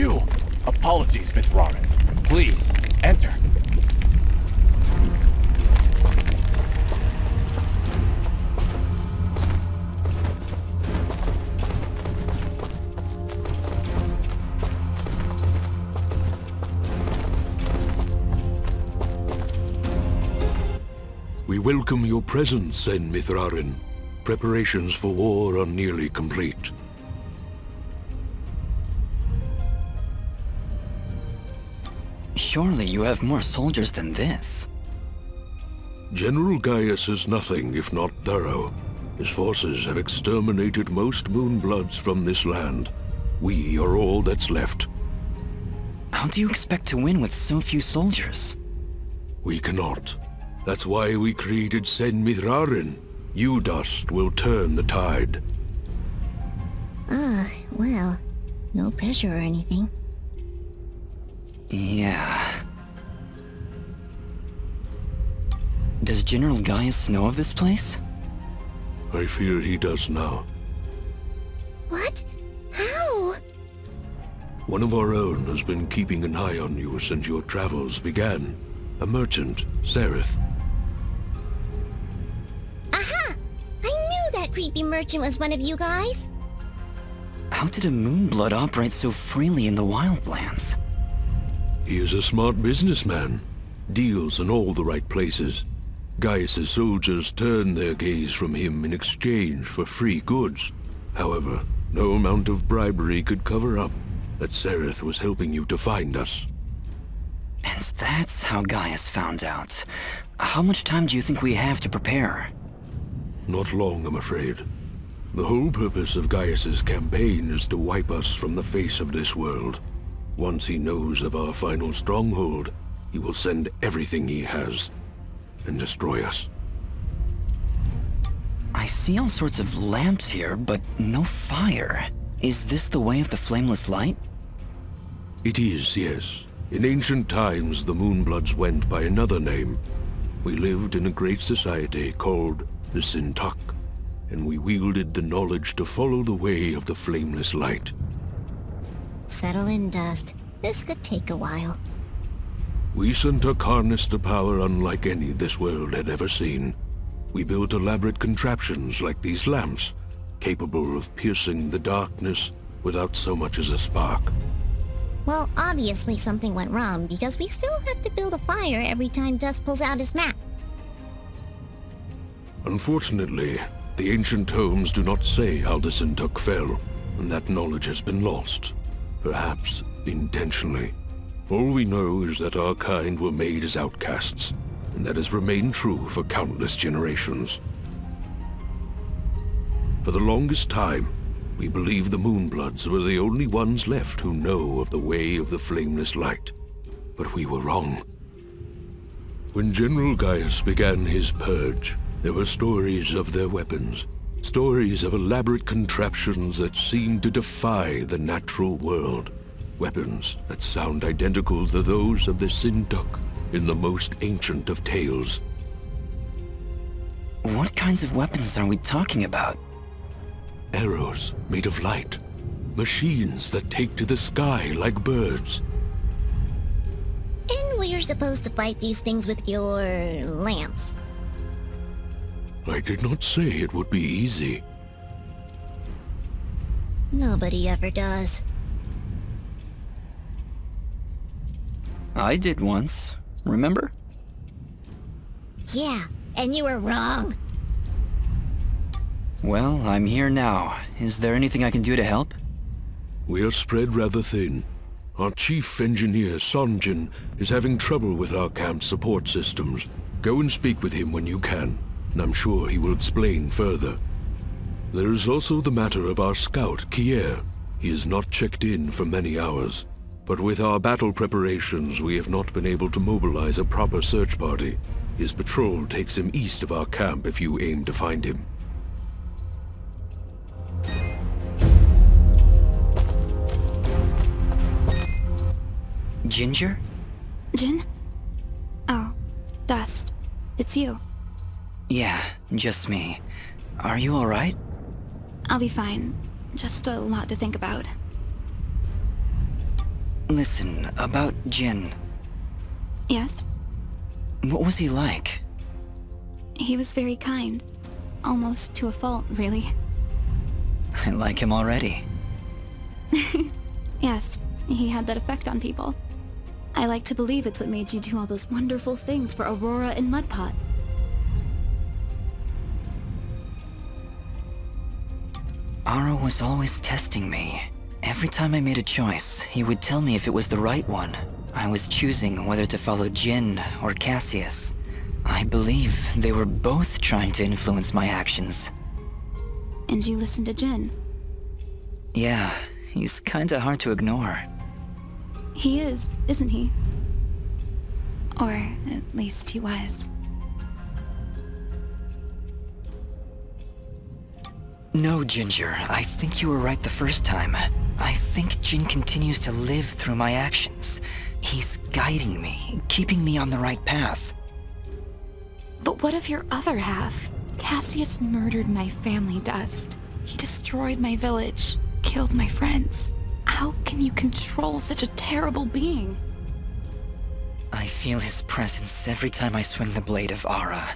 you! Apologies, Mithrarin. Please, enter. We welcome your presence, Sen Mithrarin. Preparations for war are nearly complete. Surely you have more soldiers than this. General Gaius is nothing if not thorough. His forces have exterminated most Moonbloods from this land. We are all that's left. How do you expect to win with so few soldiers? We cannot. That's why we created Sen Mithrarin. You, Dust, will turn the tide. Well, no pressure or anything. Yeah. Does General Gaius know of this place? I fear he does now. What? How? One of our own has been keeping an eye on you since your travels began. A merchant, Sereth. Aha! I knew that creepy merchant was one of you guys. How did a Moonblood operate so freely in the wildlands? He is a smart businessman. Deals in all the right places. Gaius' soldiers turn their gaze from him in exchange for free goods. However, no amount of bribery could cover up that Sereth was helping you to find us. And that's how Gaius found out. How much time do you think we have to prepare? Not long, I'm afraid. The whole purpose of Gaius' campaign is to wipe us from the face of this world. Once he knows of our final stronghold, he will send everything he has and destroy us. I see all sorts of lamps here, but no fire. Is this the way of the flameless light? It is, yes. In ancient times, the Moonbloods went by another name. We lived in a great society called the Sintuck, and we wielded the knowledge to follow the way of the flameless light. Settle in, Dust. This could take a while. We Sintuck harnessed a power unlike any this world had ever seen. We built elaborate contraptions like these lamps, capable of piercing the darkness without so much as a spark. Well, obviously something went wrong, because we still have to build a fire every time Dust pulls out his map. Unfortunately, the ancient tomes do not say how the Sintuck fell, and that knowledge has been lost. Perhaps intentionally. All we know is that our kind were made as outcasts, and that has remained true for countless generations. For the longest time, we believed the Moonbloods were the only ones left who know of the way of the flameless light. But we were wrong. When General Gaius began his purge, there were stories of their weapons. Stories of elaborate contraptions that seemed to defy the natural world. Weapons that sound identical to those of the Sintuck in the most ancient of tales. What kinds of weapons are we talking about? Arrows made of light. Machines that take to the sky like birds. And we're supposed to fight these things with your lamps. I did not say it would be easy. Nobody ever does. I did once, remember? Yeah, and you were wrong. Well, I'm here now. Is there anything I can do to help? We are spread rather thin. Our chief engineer, Sonjin, is having trouble with our camp's support systems. Go and speak with him when you can, and I'm sure he will explain further. There is also the matter of our scout, Kier. He has not checked in for many hours. But with our battle preparations, we have not been able to mobilize a proper search party. His patrol takes him east of our camp if you aim to find him. Ginger? Jin? Oh, Dust. It's you. Yeah, just me. Are you alright? I'll be fine. Just a lot to think about. Listen, about Jin. Yes? What was he like? He was very kind. Almost to a fault, really. I like him already. Yes, he had that effect on people. I like to believe it's what made you do all those wonderful things for Aurora and Mudpot. Ara was always testing me. Every time I made a choice, he would tell me if it was the right one. I was choosing whether to follow Jin or Cassius. I believe they were both trying to influence my actions. And you listened to Jin. Yeah, he's kinda hard to ignore. He is, isn't he? Or at least he was. No, Ginger, I think you were right the first time. I think Jin continues to live through my actions. He's guiding me, keeping me on the right path. But what of your other half? Cassius murdered my family, Dust. He destroyed my village, killed my friends. How can you control such a terrible being? I feel his presence every time I swing the blade of Ara.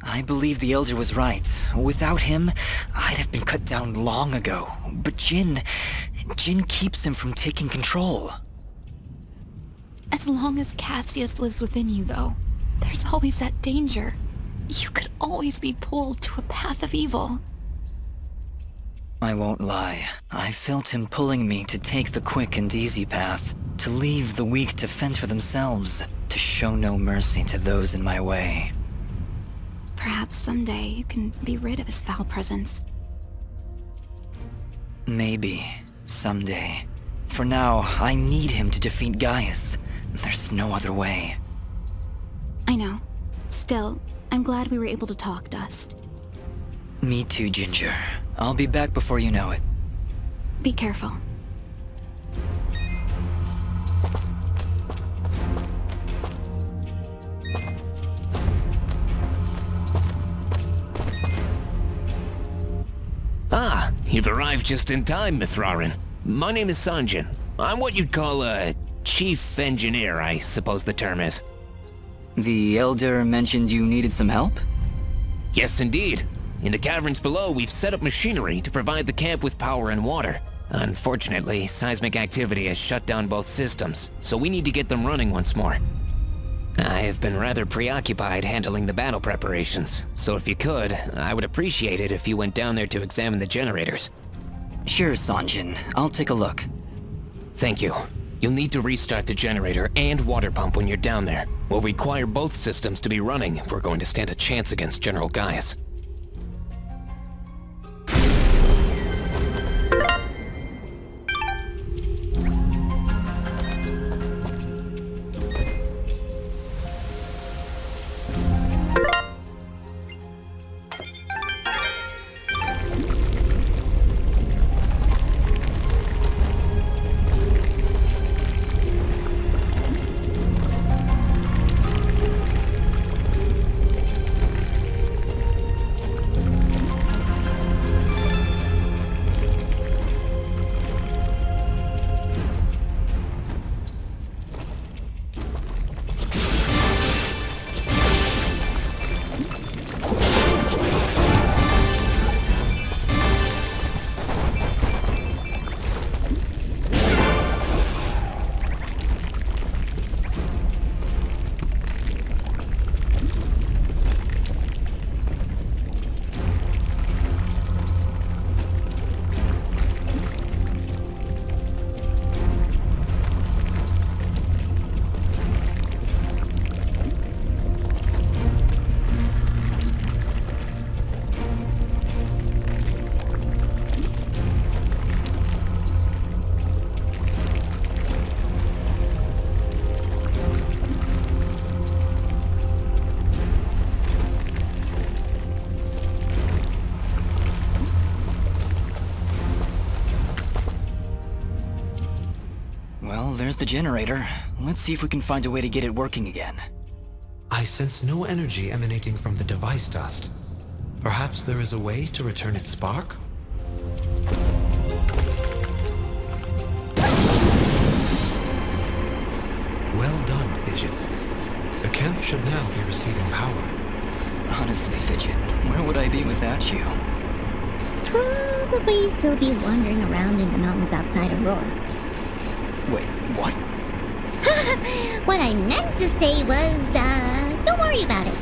I believe the Elder was right. Without him, I'd have been cut down long ago. But Jin keeps him from taking control. As long as Cassius lives within you, though, there's always that danger. You could always be pulled to a path of evil. I won't lie. I felt him pulling me to take the quick and easy path, to leave the weak to fend for themselves, to show no mercy to those in my way. Perhaps someday you can be rid of his foul presence. Maybe. Someday. For now, I need him to defeat Gaius. There's no other way. I know. Still, I'm glad we were able to talk, Dust. Me too, Ginger. I'll be back before you know it. Be careful. Ah, you've arrived just in time, Mithrarin. My name is Sanjin. I'm what you'd call a chief engineer, I suppose the term is. The Elder mentioned you needed some help? Yes, indeed. In the caverns below, we've set up machinery to provide the camp with power and water. Unfortunately, seismic activity has shut down both systems, so we need to get them running once more. I have been rather preoccupied handling the battle preparations, so if you could, I would appreciate it if you went down there to examine the generators. Sure, Sanjin. I'll take a look. Thank you. You'll need to restart the generator and water pump when you're down there. We'll require both systems to be running if we're going to stand a chance against General Gaius. Well, there's the generator. Let's see if we can find a way to get it working again. I sense no energy emanating from the device, Dust. Perhaps there is a way to return its spark? Well done, Fidget. The camp should now be receiving power. Honestly, Fidget, where would I be without you? Probably still be wandering around in the mountains outside Aurora. Wait, what? What I meant to say was, don't worry about it.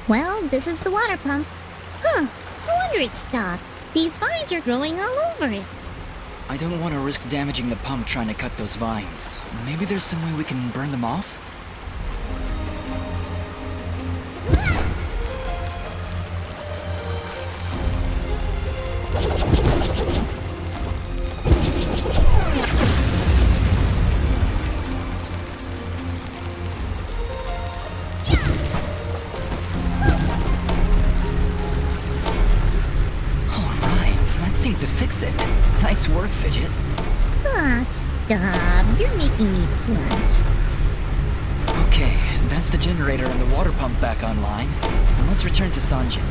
Well, this is the water pump. Huh, no wonder it's stopped. These vines are growing all over it. I don't want to risk damaging the pump trying to cut those vines. Maybe there's some way we can burn them off? To fix it. Nice work, Fidget. Ah, stop. You're making me blush. Okay, that's the generator and the water pump back online. Let's return to Sanjin.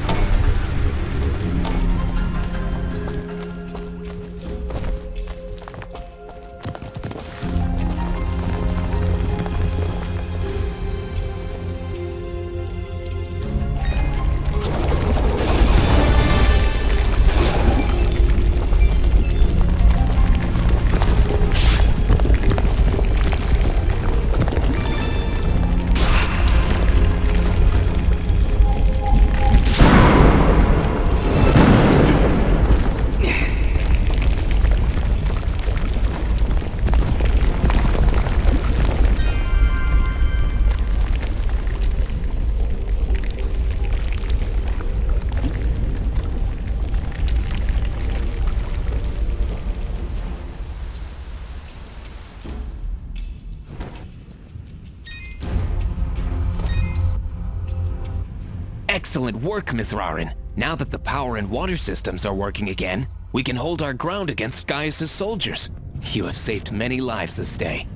Excellent work, Ms. Rarin. Now that the power and water systems are working again, we can hold our ground against Gaius' soldiers. You have saved many lives this day.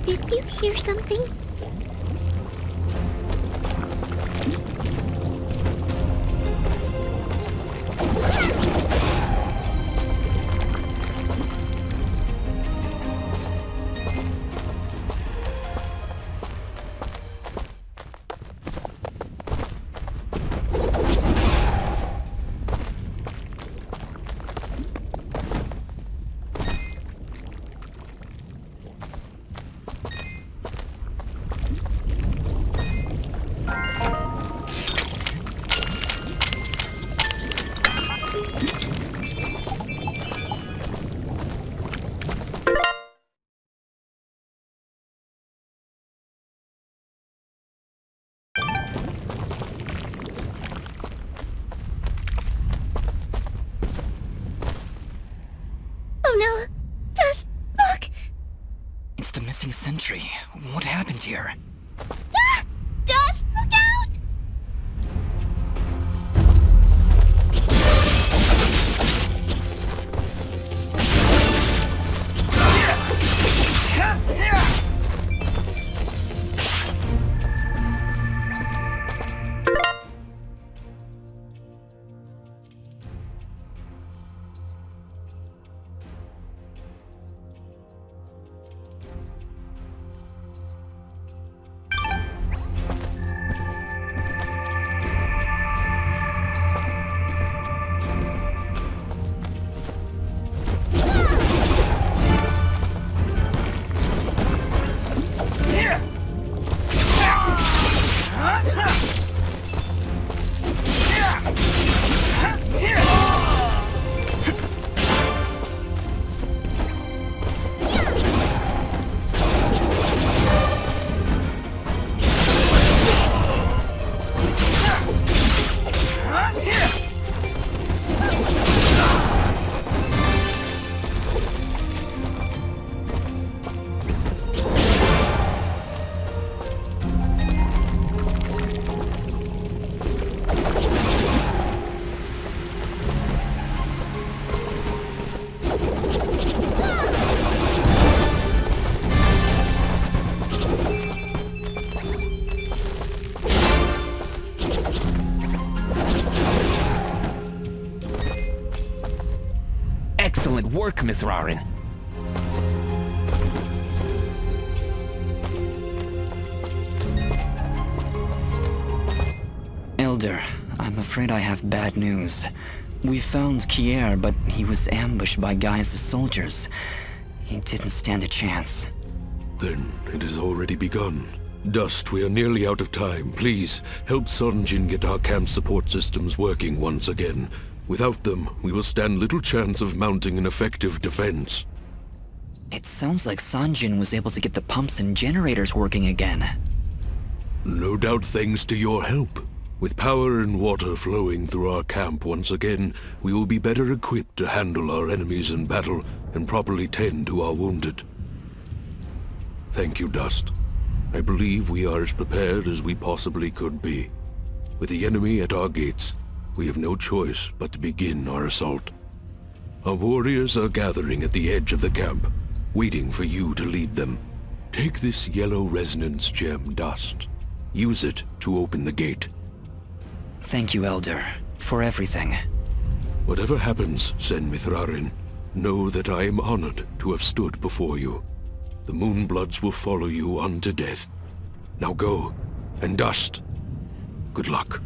Did you hear something? country? What happened here? Ah! Dust, look out! Excellent work, Mithrarin. Elder, I'm afraid I have bad news. We found Kier, but he was ambushed by Gaia's soldiers. He didn't stand a chance. Then it has already begun. Dust, we are nearly out of time. Please, help Sonjin get our camp support systems working once again. Without them, we will stand little chance of mounting an effective defense. It sounds like Sanjin was able to get the pumps and generators working again. No doubt thanks to your help. With power and water flowing through our camp once again, we will be better equipped to handle our enemies in battle and properly tend to our wounded. Thank you, Dust. I believe we are as prepared as we possibly could be. With the enemy at our gates, we have no choice but to begin our assault. Our warriors are gathering at the edge of the camp, waiting for you to lead them. Take this yellow resonance gem, Dust. Use it to open the gate. Thank you, Elder, for everything. Whatever happens, Sen Mithrarin, know that I am honored to have stood before you. The Moonbloods will follow you unto death. Now go, and Dust, good luck.